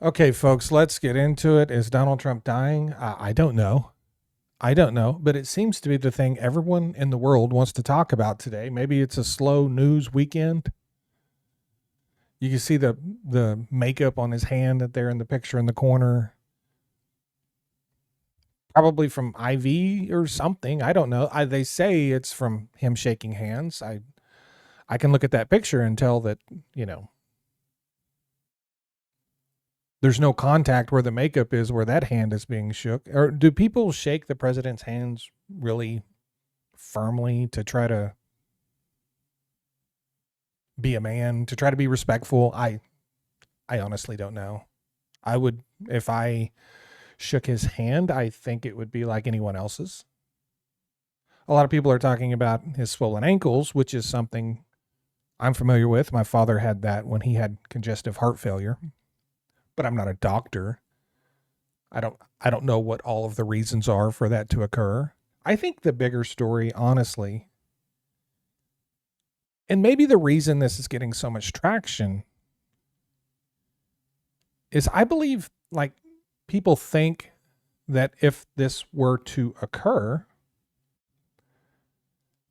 Okay, folks, let's get into it. Is Donald Trump dying? I don't know. I don't know, but it seems to be the thing everyone in the world wants to talk about today. Maybe it's a slow news weekend. You can see the makeup on his hand that there in the picture in the corner. Probably from IV or something. I don't know. They say it's from him shaking hands. I can look at that picture and tell that, you know, there's no contact where the makeup is where that hand is being shook. Or do people shake the president's hands really firmly to try to be a man, to try to be respectful? I honestly don't know. I would, if I shook his hand, I think it would be like anyone else's. A lot of people are talking about his swollen ankles, which is something I'm familiar with. My father had that when he had congestive heart failure, but I'm not a doctor. I don't know what all of the reasons are for that to occur. I think the bigger story, honestly, and maybe the reason this is getting so much traction is I believe like people think that if this were to occur,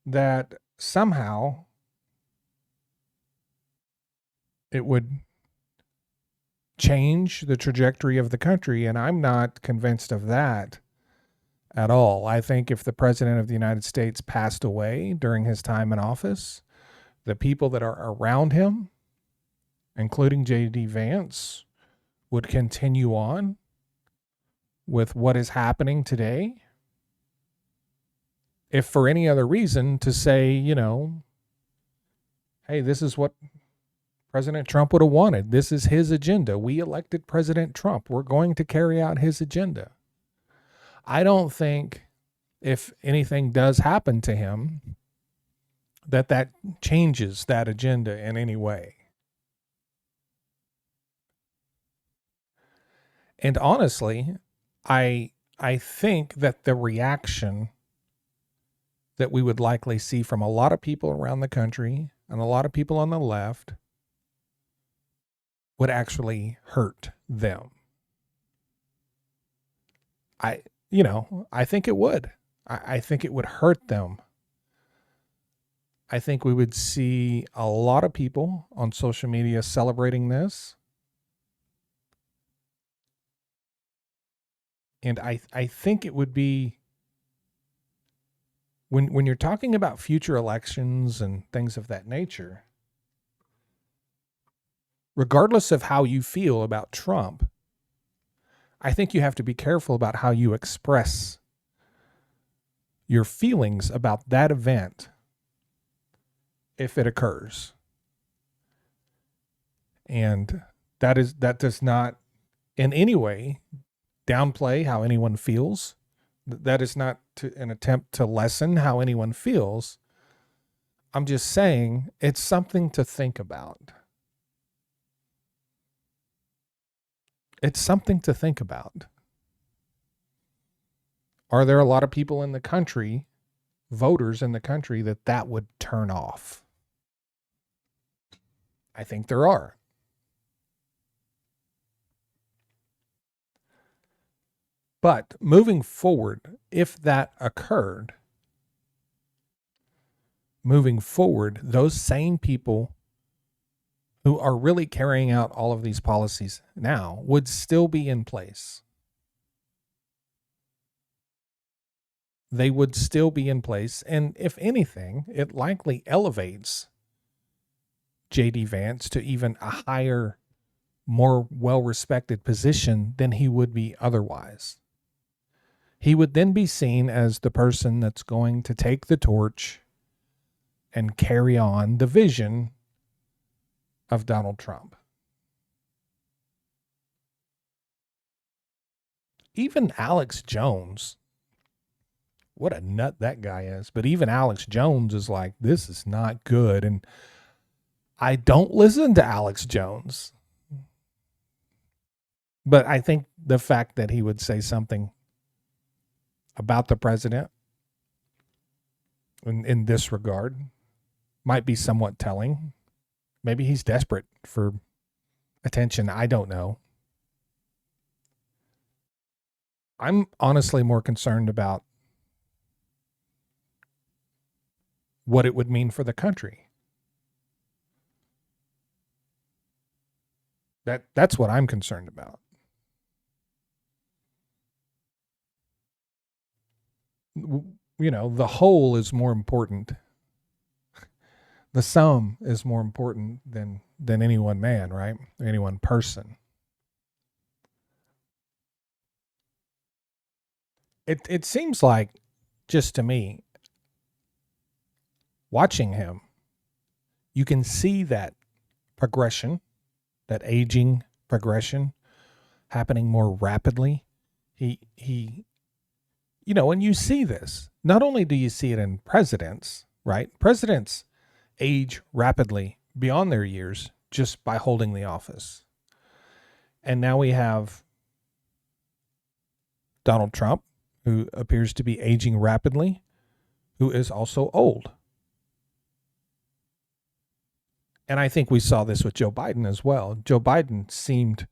that somehow it would change the trajectory of the country. And I'm not convinced of that at all. I think if the president of the United States passed away during his time in office, the people that are around him, including J.D. Vance, would continue on with what is happening today. If for any other reason to say, hey, this is what President Trump would have wanted. This is his agenda. We elected President Trump. We're going to carry out his agenda. I don't think if anything does happen to him that changes that agenda in any way. And honestly, I think that the reaction that we would likely see from a lot of people around the country and a lot of people on the left would actually hurt them. I think it would. I think it would hurt them. I think we would see a lot of people on social media celebrating this. And I think it would be when you're talking about future elections and things of that nature, regardless of how you feel about Trump, I think you have to be careful about how you express your feelings about that event if it occurs. And that does not in any way downplay how anyone feels. That is not an attempt to lessen how anyone feels. I'm just saying it's something to think about. It's something to think about. Are there a lot of people in the country, voters in the country, that would turn off? I think there are. But moving forward, if that occurred, those same people who are really carrying out all of these policies now would still be in place. They would still be in place. And if anything, it likely elevates J.D. Vance to even a higher, more well-respected position than he would be otherwise. He would then be seen as the person that's going to take the torch and carry on the vision of Donald Trump. Even Alex Jones, what a nut that guy is, but even Alex Jones is like, this is not good. And I don't listen to Alex Jones. But I think the fact that he would say something about the president in this regard might be somewhat telling. Maybe he's desperate for attention. I don't know. I'm honestly more concerned about what it would mean for the country. That's what I'm concerned about. The whole is more important. The sum is more important than any one man, right? Or any one person. It seems like, just to me, watching him, you can see that progression, that aging progression happening more rapidly. He when you see this, not only do you see it in presidents, right? Presidents age rapidly beyond their years just by holding the office. And now we have Donald Trump, who appears to be aging rapidly, who is also old. And I think we saw this with Joe Biden as well. Joe Biden seemed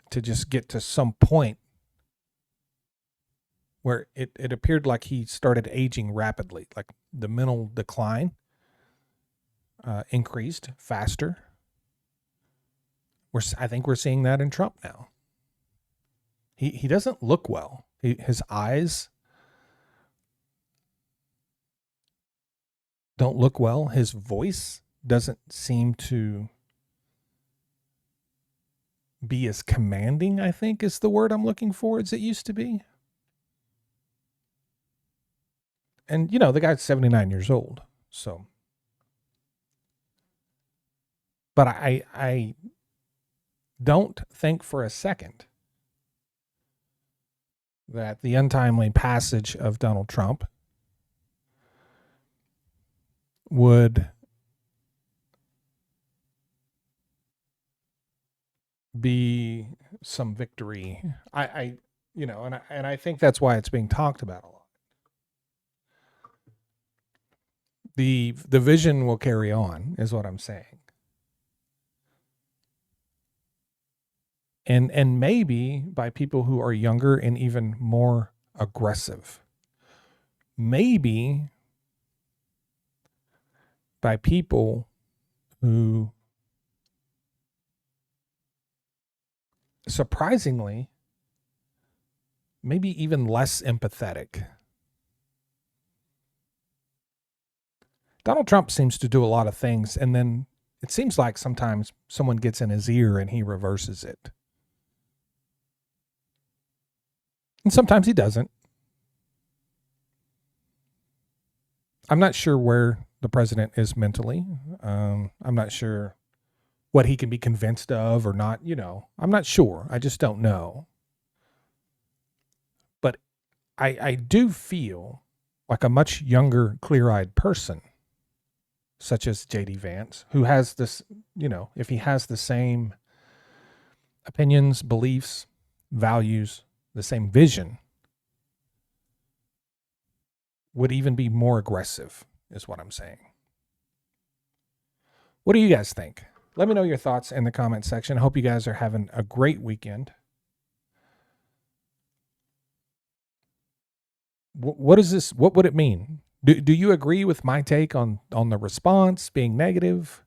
to just get to some point where it appeared like he started aging rapidly, like the mental decline increased faster. I think we're seeing that in Trump now. He doesn't look well. His eyes don't look well. His voice doesn't seem to be as commanding, I think is the word I'm looking for, as it used to be. And, the guy's 79 years old. So, but I don't think for a second that the untimely passage of Donald Trump would be some victory. And I think that's why it's being talked about a lot. The vision will carry on, is what I'm saying. And maybe by people who are younger and even more aggressive. Maybe by people who, surprisingly, maybe even less empathetic. Donald Trump seems to do a lot of things, and then it seems like sometimes someone gets in his ear and he reverses it. And sometimes he doesn't. I'm not sure where the president is mentally. I'm not sure what he can be convinced of or not. I'm not sure. I just don't know. But I do feel like a much younger, clear-eyed person, such as J.D. Vance, who has this, if he has the same opinions, beliefs, values, the same vision, would even be more aggressive, is what I'm saying. What do you guys think? Let me know your thoughts in the comment section. I hope you guys are having a great weekend. What is this? What would it mean? Do you agree with my take on the response being negative?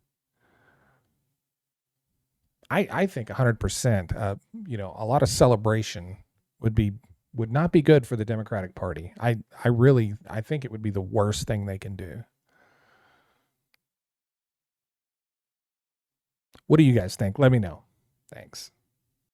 I think 100%. A lot of celebration would not be good for the Democratic Party. I think it would be the worst thing they can do. What do you guys think? Let me know. Thanks.